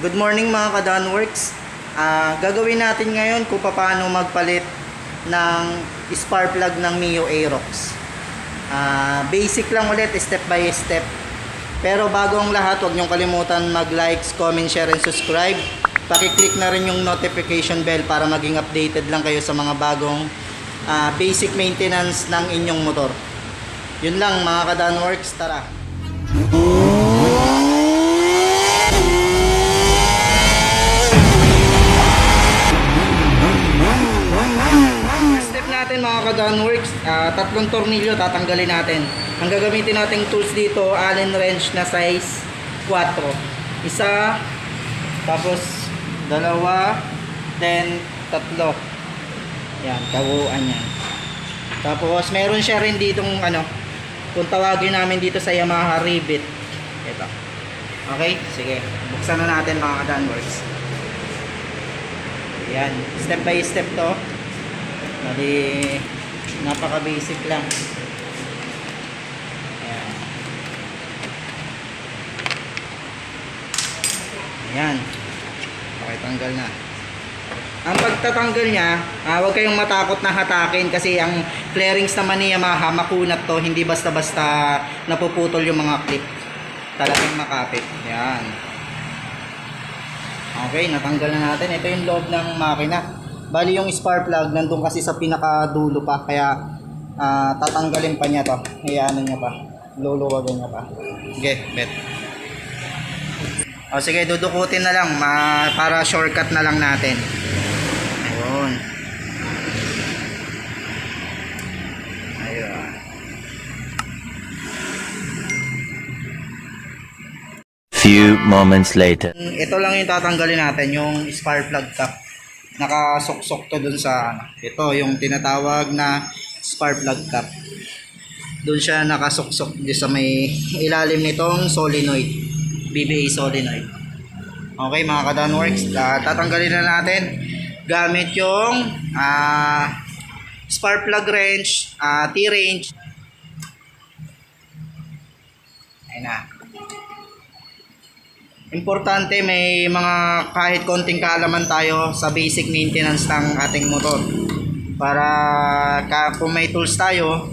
Good morning mga ka-Donworks. Gagawin natin ngayon kung paano magpalit ng spark plug ng Mio Aerox. Basic lang ulit, step by step. Pero bago ang lahat, huwag niyong kalimutan mag-likes, comment, share, and subscribe. Paki-click na rin yung notification bell para maging updated lang kayo sa mga bagong basic maintenance ng inyong motor. Yun lang mga ka-Donworks, tara! Natin mga ka-Donworks, tatlong tornilyo tatanggalin natin. Ang gagamitin nating tools dito, Allen wrench na size 4. Isa, tapos dalawa, then tatlo. Yan, kabuuan yan. Tapos meron siya rin ditong kung tawagin namin dito sa Yamaha rivet. Ito. Okay, sige. Buksan na natin mga ka-Donworks. Yan, step by step to. Bali, napaka basic lang. Ayan. Ayan. Okay, tanggal na. Ang pagtatanggal niya, huwag kayong matakot na hatakin kasi ang clearings naman ni Yamaha makunat to, hindi basta-basta napuputol yung mga clip. Talagang makapit. Ayan. Okay, natanggal na natin. Ito yung loob ng makina. Bali yung spark plug nandun kasi sa pinakadulo pa, kaya tatanggalin pa niya to. Hayaan niya pa. Luluwagan niya pa. Okay, bet. O sige, dudukutin na lang para shortcut na lang natin. Ayun. Ayun. Few moments later. Ito lang yung tatanggalin natin, yung spark plug cap. Nakasuksok to dun sa ito yung tinatawag na spark plug cap. Doon siya nakasuksok sa may ilalim nitong solenoid, BBA solenoid. Okay mga ka-Donworks, tatanggalin na natin gamit yung spark plug wrench, T-wrench. Ayun na. Importante may mga kahit konting kaalaman tayo sa basic maintenance ng ating motor para kung may tools tayo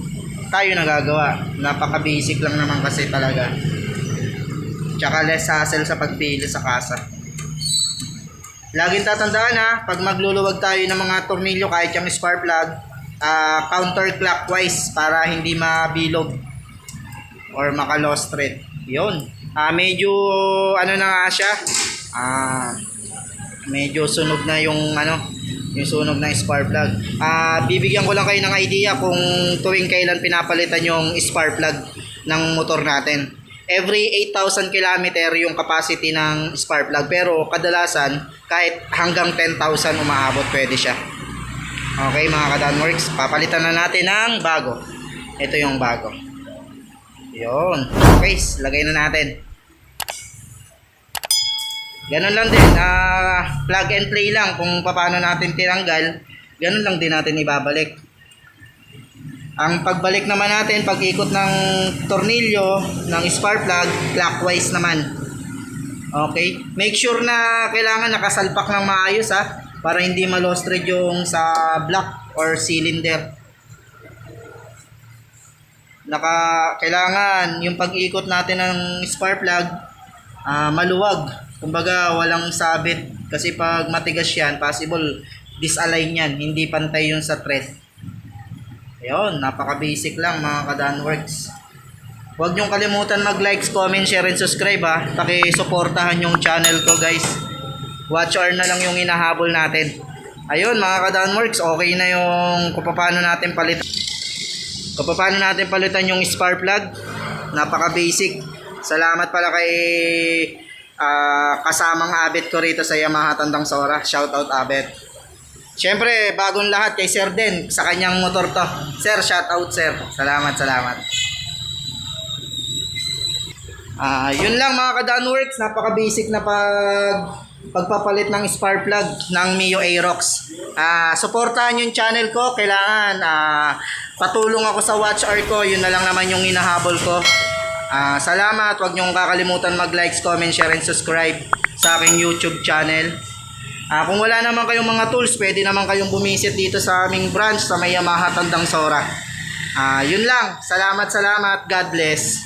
nagagawa. Napaka basic lang naman kasi talaga, tsaka less hassle sa pagpili sa kasa. Laging tatandaan pag magluluwag tayo ng mga tornilyo kahit yung spark plug, counterclockwise para hindi mabilog or maka-lost thread. Yun. Medyo na nga siya. Medyo sunog na yung yung sunog ng spark plug. Bibigyan ko lang kayo ng idea kung tuwing kailan pinapalitan yung spark plug ng motor natin. Every 8,000 km yung capacity ng spark plug, pero kadalasan kahit hanggang 10,000 umaabot pwede siya. Okay mga ka-Donworks, papalitan na natin ng bago. Ito yung bago. Yun. Okay, lagay na natin. Ganun lang din, plug and play lang kung paano natin tinanggal. Ganun lang din natin ibabalik. Ang pagbalik naman natin, pag-ikot ng tornilyo ng spark plug, clockwise naman. Okay? Make sure na kailangan nakasalpak ng maayos para hindi ma-lost thread yung sa block or cylinder. Kailangan yung pag-ikot natin ng spark plug maluwag. Kumbaga walang sabit kasi pag matigas yan, possible disalign yan, hindi pantay yun sa thread. Ayun, napaka basic lang mga ka-Donworks. Huwag nyong kalimutan mag-likes, comment, share, and subscribe Paki-suportahan yung channel ko guys. Watch hour na lang yung inahabol natin. Ayun mga ka-Donworks, okay na yung kung paano natin palitan yung spark plug. Napaka basic. Salamat pala kay kasamang Abet ko rito sa Yamaha Tandang Sora. Shoutout Abet. Syempre bagong lahat kay Sir din, sa kanyang motor to. Sir, shoutout Sir. Salamat. Yun lang mga ka-Donworks, napaka basic na pagpapalit ng spark plug ng Mio Aerox. Suportahan yung channel ko. Kailangan patulong ako sa watch hour ko. Yun na lang naman yung hinahabol ko. Salamat. Huwag niyong kakalimutan mag-likes, comment, share, and subscribe. sa aking YouTube channel. Kung wala naman kayong mga tools, pwede naman kayong bumisit dito sa aming branch sa may Yamaha Tandang Sora. Yun lang. Salamat. God bless.